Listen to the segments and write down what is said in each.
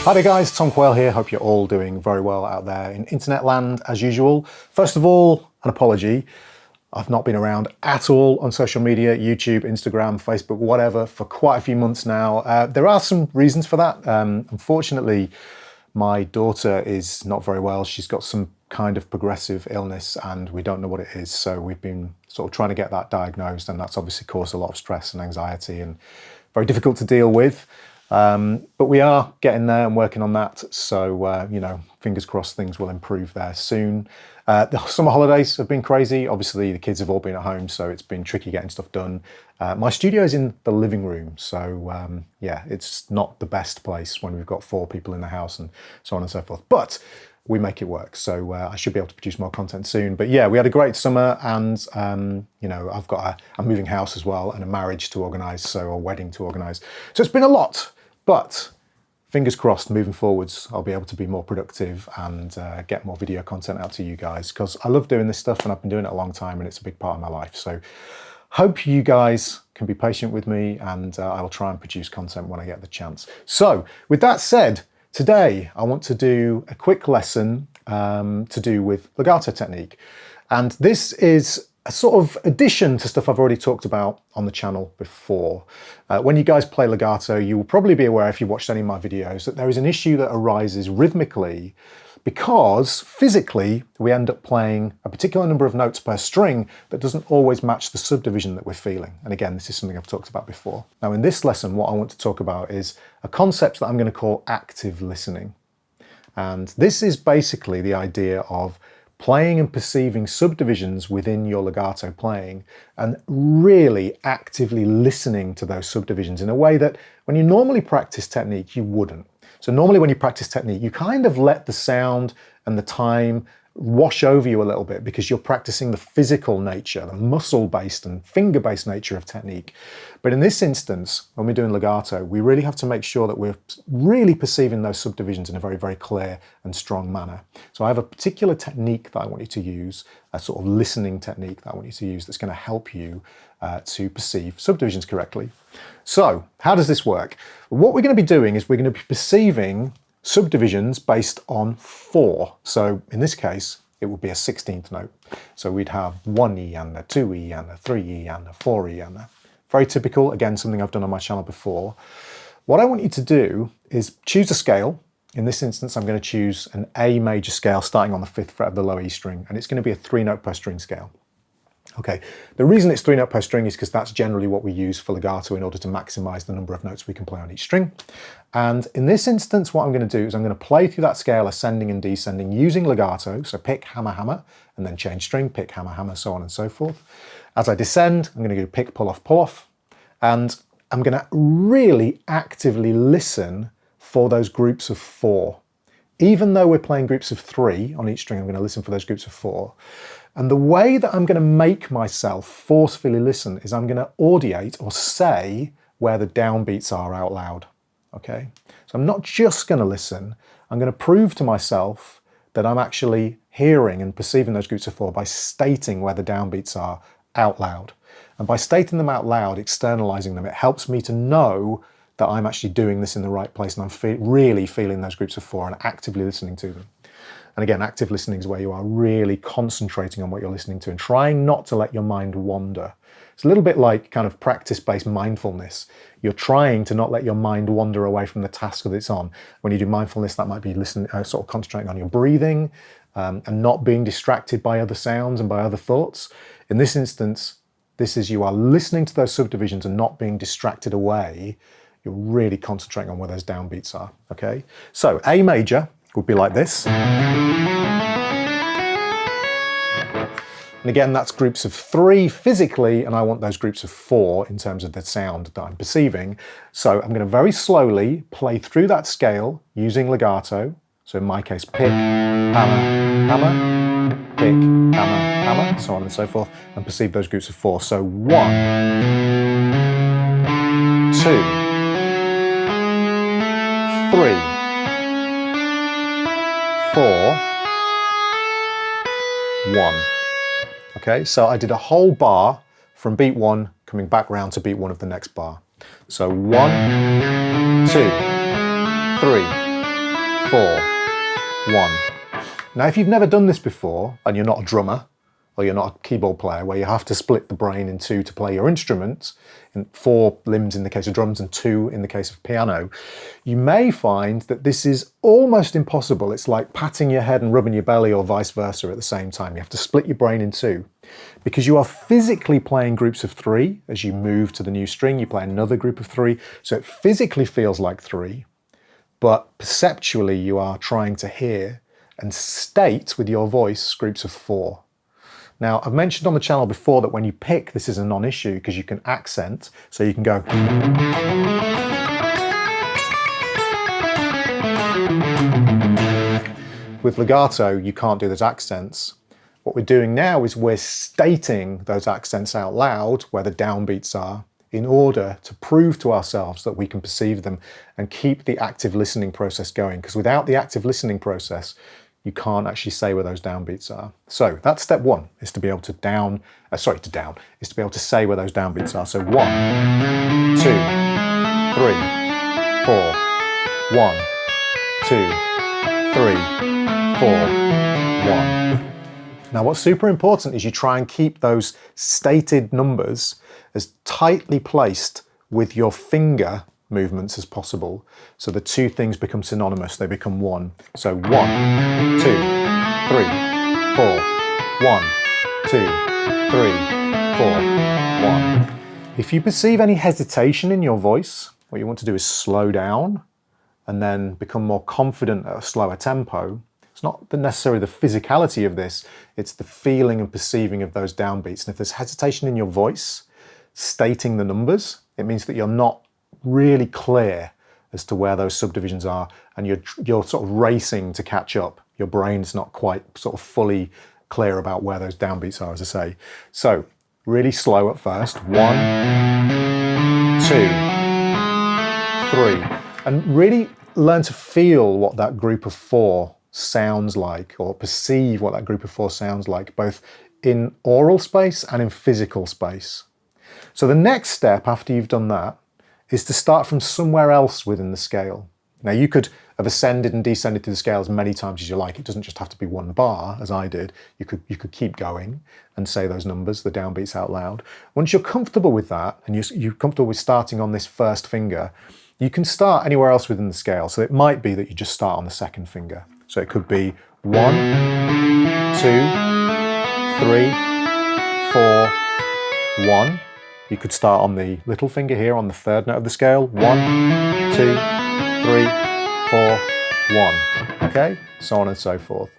Hi there guys, Tom Quayle here. Hope you're all doing very well out there in internet land as usual. First of all, an apology. I've not been around at all on social media, YouTube, Instagram, Facebook, whatever, for quite a few months now. There are some reasons for that. Unfortunately, my daughter is not very well. She's got some kind of progressive illness and we don't know what it is. So we've been sort of trying to get that diagnosed, and that's obviously caused a lot of stress and anxiety and very difficult to deal with. But we are getting there and working on that. So, you know, fingers crossed things will improve there soon. The summer holidays have been crazy. Obviously, the kids have all been at home, so it's been tricky getting stuff done. My studio is in the living room. So, yeah, it's not the best place when we've got 4 people in the house and so on and so forth. But we make it work. So I should be able to produce more content soon. But yeah, we had a great summer, and you know, I've got a moving house as well and a marriage to organise, so a wedding to organise. So it's been a lot. But fingers crossed, moving forwards, I'll be able to be more productive and get more video content out to you guys, because I love doing this stuff and I've been doing it a long time and it's a big part of my life. So hope you guys can be patient with me, and I will try and produce content when I get the chance. So with that said, today I want to do a quick lesson to do with legato technique. And this is a sort of addition to stuff I've already talked about on the channel before. When you guys play legato, you will probably be aware, if you watched any of my videos, that there is an issue that arises rhythmically because physically we end up playing a particular number of notes per string that doesn't always match the subdivision that we're feeling. And again, this is something I've talked about before. Now in this lesson, what I want to talk about is a concept that I'm going to call active listening. And this is basically the idea of playing and perceiving subdivisions within your legato playing and really actively listening to those subdivisions in a way that when you normally practice technique, you wouldn't. So normally when you practice technique, you kind of let the sound and the time wash over you a little bit because you're practicing the physical nature, the muscle-based and finger-based nature of technique. But in this instance, when we're doing legato, we really have to make sure that we're really perceiving those subdivisions in a very, very clear and strong manner. So I have a particular technique that I want you to use, a sort of listening technique that I want you to use that's going to help you to perceive subdivisions correctly. So how does this work? What we're going to be doing is we're going to be perceiving subdivisions based on 4. So in this case, it would be a 16th note. So we'd have 1E and a 2E and a 3E and a 4E and a... Very typical, again, something I've done on my channel before. What I want you to do is choose a scale. In this instance, I'm going to choose an A major scale starting on the 5th fret of the low E string, and it's going to be a 3-note per string scale. Okay, the reason it's 3-note per string is because that's generally what we use for legato in order to maximize the number of notes we can play on each string. And in this instance, what I'm going to do is I'm going to play through that scale ascending and descending using legato. So pick, hammer, hammer, and then change string, pick, hammer, hammer, so on and so forth. As I descend, I'm going to go pick, pull off, and I'm going to really actively listen for those groups of 4. Even though we're playing groups of 3 on each string, I'm going to listen for those groups of 4. And the way that I'm going to make myself forcefully listen is I'm going to audiate or say where the downbeats are out loud. Okay? So I'm not just going to listen, I'm going to prove to myself that I'm actually hearing and perceiving those groups of 4 by stating where the downbeats are out loud. And by stating them out loud, externalizing them, it helps me to know that I'm actually doing this in the right place and I'm really feeling those groups of 4 and actively listening to them. And again, active listening is where you are really concentrating on what you're listening to and trying not to let your mind wander. It's a little bit like kind of practice-based mindfulness. You're trying to not let your mind wander away from the task that it's on. When you do mindfulness, that might be listening, sort of concentrating on your breathing and not being distracted by other sounds and by other thoughts. In this instance, this is you are listening to those subdivisions and not being distracted away. You're really concentrating on where those downbeats are, okay? So A major would be like this. And again, that's groups of 3 physically, and I want those groups of 4 in terms of the sound that I'm perceiving. So I'm going to very slowly play through that scale using legato. So in my case, pick, hammer, hammer, pick, hammer, hammer, so on and so forth, and perceive those groups of 4. So 1, 2, 3, 4, 1. Okay, so I did a whole bar from beat 1 coming back round to beat 1 of the next bar. So 1, 2, 3, 4, 1. Now, if you've never done this before, and you're not a drummer, or you're not a keyboard player, where you have to split the brain in two to play your instrument, in 4 limbs in the case of drums and 2 in the case of piano, you may find that this is almost impossible. It's like patting your head and rubbing your belly or vice versa at the same time. You have to split your brain in 2 because you are physically playing groups of 3. As you move to the new string, you play another group of 3. So it physically feels like 3, but perceptually you are trying to hear and state with your voice groups of 4. Now, I've mentioned on the channel before that when you pick, this is a non-issue because you can accent, so you can go. With legato, you can't do those accents. What we're doing now is we're stating those accents out loud where the downbeats are in order to prove to ourselves that we can perceive them and keep the active listening process going, because without the active listening process, you can't actually say where those downbeats are. So that's step 1, is to be able to is to be able to say where those downbeats are. So 1, 2, 3, 4, 1, 2, 3, 4, 1. Now what's super important is you try and keep those stated numbers as tightly placed with your finger movements as possible, so the 2 things become synonymous, they become 1. So 1, 2, 3, 4, 1, 2, 3, 4, 1. If you perceive any hesitation in your voice, what you want to do is slow down and then become more confident at a slower tempo. It's not necessarily the physicality of this, it's the feeling and perceiving of those downbeats. And if there's hesitation in your voice, stating the numbers, it means that you're not really clear as to where those subdivisions are, and you're sort of racing to catch up. Your brain's not quite sort of fully clear about where those downbeats are, as I say. So really slow at first. 1, 2, 3, and really learn to feel what that group of 4 sounds like, or perceive what that group of 4 sounds like, both in oral space and in physical space. So the next step after you've done that is to start from somewhere else within the scale. Now you could have ascended and descended through the scale as many times as you like. It doesn't just have to be 1 bar, as I did. You could keep going and say those numbers, the downbeats out loud. Once you're comfortable with that, and you're comfortable with starting on this first finger, you can start anywhere else within the scale. So it might be that you just start on the second finger. So it could be 1, 2, 3, 4, 1. You could start on the little finger here on the 3rd note of the scale. 1, 2, 3, 4, 1. Okay? So on and so forth.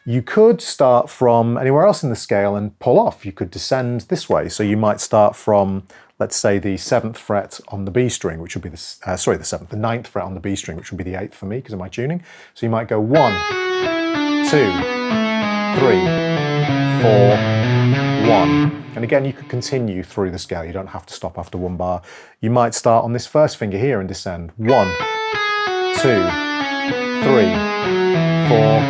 You could start from anywhere else in the scale and pull off. You could descend this way. So you might start from, let's say, the 7th fret on the B string, which would be the 9th fret on the B string, which would be the 8th for me because of my tuning. So you might go 1, 2, 3, 4, 1. And again, you could continue through the scale. You don't have to stop after 1 bar. You might start on this first finger here and descend. 1, 2, 3, 4,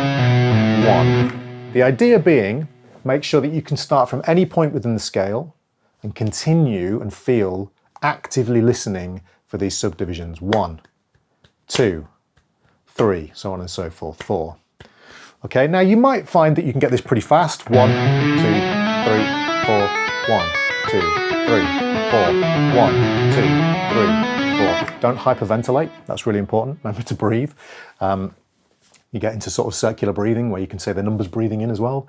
1. The idea being, make sure that you can start from any point within the scale and continue and feel actively listening for these subdivisions. 1, 2, 3, so on and so forth, 4. Okay, now you might find that you can get this pretty fast. 1, 2, 3, 4, 1, 2, 3, 4, 1, 2, 3, 4. Don't hyperventilate, that's really important. Remember to breathe. You get into sort of circular breathing where you can say the numbers breathing in as well.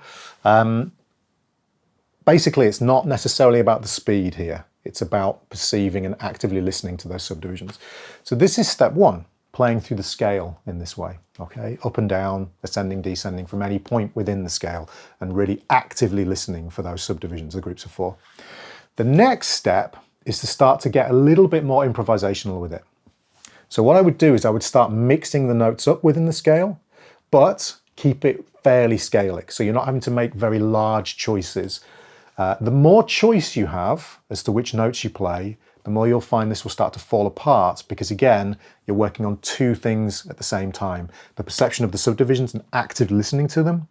Basically, it's not necessarily about the speed here. It's about perceiving and actively listening to those subdivisions. So this is step 1, playing through the scale in this way, okay? Up and down, ascending, descending from any point within the scale and really actively listening for those subdivisions, the groups of 4. The next step is to start to get a little bit more improvisational with it. So what I would do is I would start mixing the notes up within the scale, but keep it fairly scalic. So you're not having to make very large choices. The more choice you have as to which notes you play, the more you'll find this will start to fall apart because, again, you're working on 2 things at the same time. The perception of the subdivisions and active listening to them,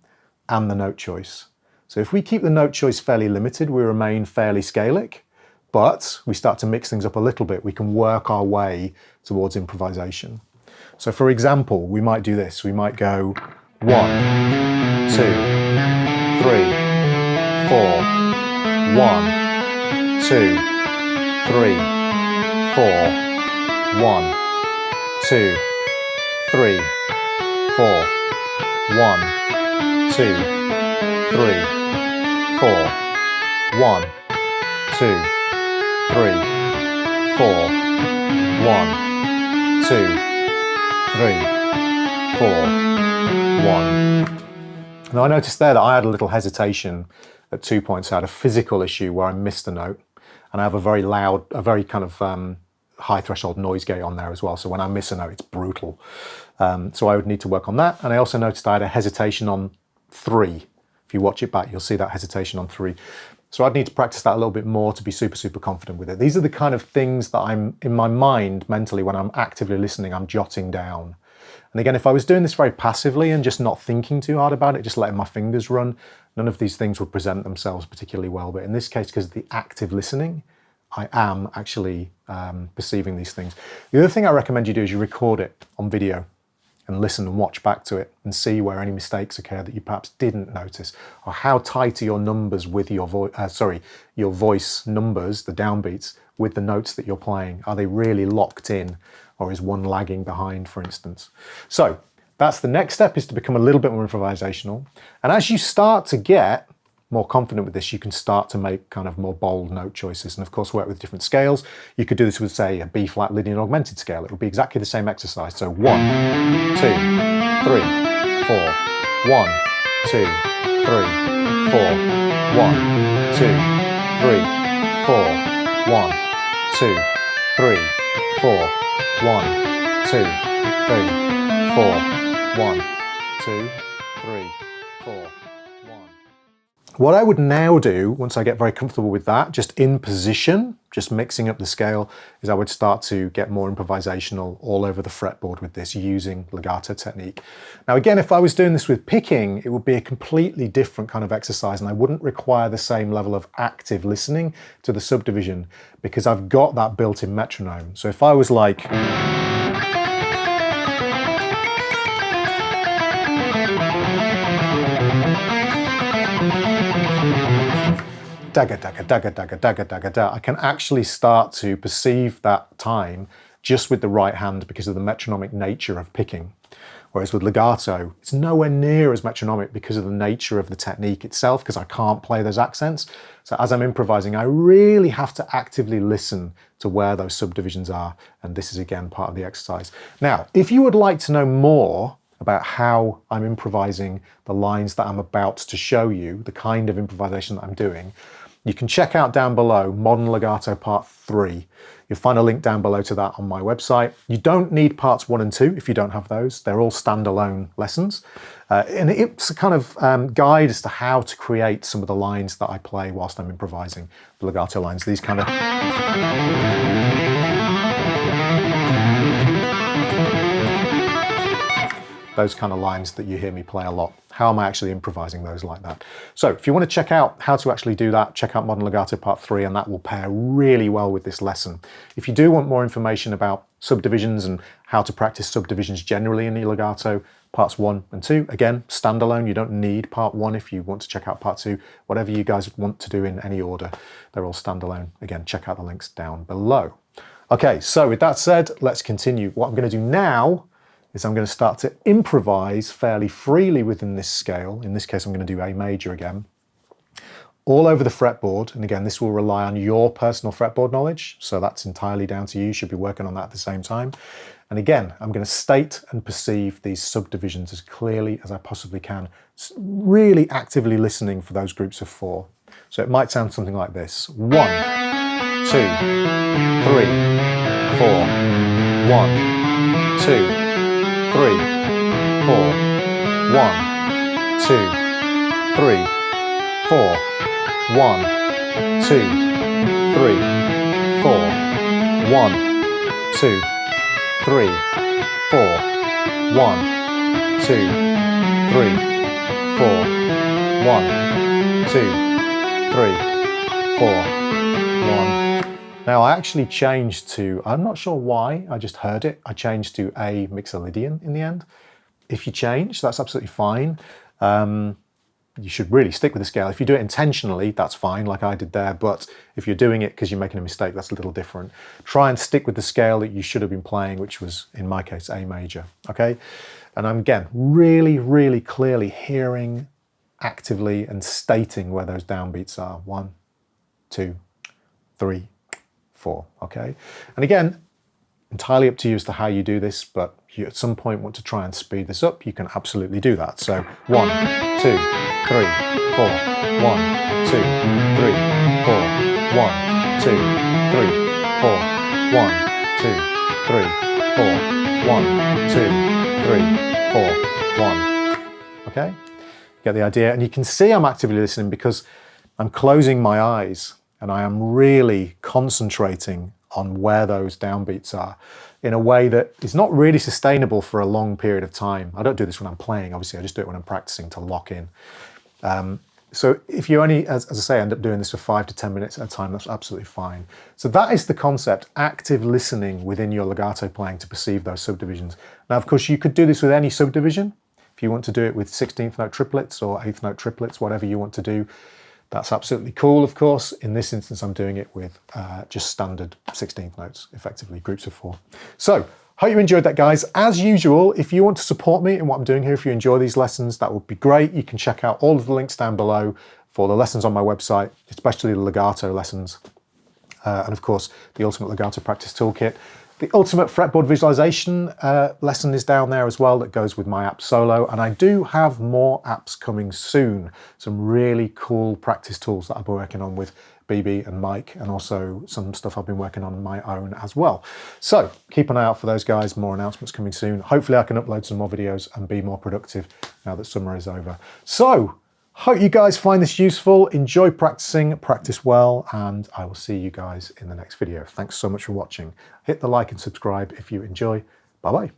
and the note choice. So if we keep the note choice fairly limited, we remain fairly scalic, but we start to mix things up a little bit. We can work our way towards improvisation. So for example, we might do this. We might go 1, 2, 3, 4, 1, 2, 3, 4, 1, 2, 3, 4, 1, 2, 3, 4, 1, 2, 3, 4, 1, 2, 3, 4, 1. Now I noticed there that I had a little hesitation at 2 points. I had a physical issue where I missed a note, and I have a very loud, a very kind of high threshold noise gate on there as well. So when I miss a note, it's brutal. So I would need to work on that. And I also noticed I had a hesitation on 3. If you watch it back, you'll see that hesitation on 3. So I'd need to practice that a little bit more to be super, super confident with it. These are the kind of things that I'm, in my mind, mentally, when I'm actively listening, I'm jotting down. And again, if I was doing this very passively and just not thinking too hard about it, just letting my fingers run, none of these things would present themselves particularly well. But in this case, because of the active listening, I am actually perceiving these things. The other thing I recommend you do is you record it on video and listen and watch back to it and see where any mistakes occur that you perhaps didn't notice, or how tight are your numbers with your your voice numbers, the downbeats, with the notes that you're playing. Are they really locked in, or is one lagging behind, for instance? So that's the next step, is to become a little bit more improvisational. And as you start to get more confident with this, you can start to make kind of more bold note choices, and of course work with different scales. You could do this with, say, a B flat linear augmented scale. It would be exactly the same exercise. So 1, 2, 3, 4, 1, 2, 3, 4, 1, 2, 3, 4, 1, 2, 3, 4, 1, 2, 3, 4, 1, 2, 3, 4. What I would now do, once I get very comfortable with that, just in position, just mixing up the scale, is I would start to get more improvisational all over the fretboard with this, using legato technique. Now again, if I was doing this with picking, it would be a completely different kind of exercise, and I wouldn't require the same level of active listening to the subdivision, because I've got that built-in metronome. So if I was like... dagga, dagga, dagga, dagga, dagga, dagga, da. I can actually start to perceive that time just with the right hand because of the metronomic nature of picking. Whereas with legato, it's nowhere near as metronomic because of the nature of the technique itself, because I can't play those accents. So as I'm improvising, I really have to actively listen to where those subdivisions are. And this is again part of the exercise. Now, if you would like to know more about how I'm improvising the lines that I'm about to show you, the kind of improvisation that I'm doing, you can check out down below Modern Legato Part 3. You'll find a link down below to that on my website. You don't need parts 1 and 2 if you don't have those. They're all standalone lessons. And it's a kind of guide as to how to create some of the lines that I play whilst I'm improvising, the legato lines. These kind of... those kind of lines that you hear me play a lot. How am I actually improvising those like that? So if you want to check out how to actually do that, check out Modern Legato Part 3, and that will pair really well with this lesson. If you do want more information about subdivisions and how to practice subdivisions generally in the legato, parts 1 and 2, again, standalone. You don't need part 1 if you want to check out part 2. Whatever you guys want to do in any order, they're all standalone. Again, check out the links down below. Okay, so with that said, let's continue. What I'm going to do now is I'm going to start to improvise fairly freely within this scale. In this case, I'm going to do A major again, all over the fretboard. And again, this will rely on your personal fretboard knowledge. So that's entirely down to you. You should be working on that at the same time. And again, I'm going to state and perceive these subdivisions as clearly as I possibly can, really actively listening for those groups of 4. So it might sound something like this. 1, 2, 3, 4, 1, 2, 3, 4, 1, 2, 3, 4, 1, 2, 3, 4, 1, 2, 3, 4, 1, 2, 3, 4, 1, 2, 3, 4, 1, Now I actually changed to, I'm not sure why, I just heard it. I changed to A mixolydian in the end. If you change, that's absolutely fine. You should really stick with the scale. If you do it intentionally, that's fine, like I did there. But if you're doing it because you're making a mistake, that's a little different. Try and stick with the scale that you should have been playing, which was, in my case, A major, okay? And I'm, again, really, really clearly hearing actively and stating where those downbeats are. 1, 2, 3, 4, okay? And again, entirely up to you as to how you do this, but if you at some point want to try and speed this up, you can absolutely do that. So 1, 2, 3, 4, 1, 2, 3, 4, 1, 2, 3, 4, 1, 2, 3, 4, 1, 2, 3, 4, 1. Okay? Get the idea? And you can see I'm actively listening because I'm closing my eyes and I am really concentrating on where those downbeats are in a way that is not really sustainable for a long period of time. I don't do this when I'm playing, obviously, I just do it when I'm practicing to lock in. So if you only, as I say, end up doing this for 5 to 10 minutes at a time, that's absolutely fine. So that is the concept, active listening within your legato playing to perceive those subdivisions. Now, of course, you could do this with any subdivision. If you want to do it with 16th note triplets or 8th note triplets, whatever you want to do, that's absolutely cool, of course. In this instance, I'm doing it with just standard 16th notes, effectively, groups of 4. So, hope you enjoyed that, guys. As usual, if you want to support me in what I'm doing here, if you enjoy these lessons, that would be great. You can check out all of the links down below for the lessons on my website, especially the legato lessons. And of course, the Ultimate Legato Practice Toolkit. The Ultimate Fretboard Visualization lesson is down there as well that goes with my app Solo. And I do have more apps coming soon. Some really cool practice tools that I've been working on with BB and Mike, and also some stuff I've been working on my own as well. So keep an eye out for those, guys. More announcements coming soon. Hopefully I can upload some more videos and be more productive now that summer is over. So hope you guys find this useful. Enjoy practicing, practice well, and I will see you guys in the next video. Thanks so much for watching. Hit the like and subscribe if you enjoy. Bye-bye.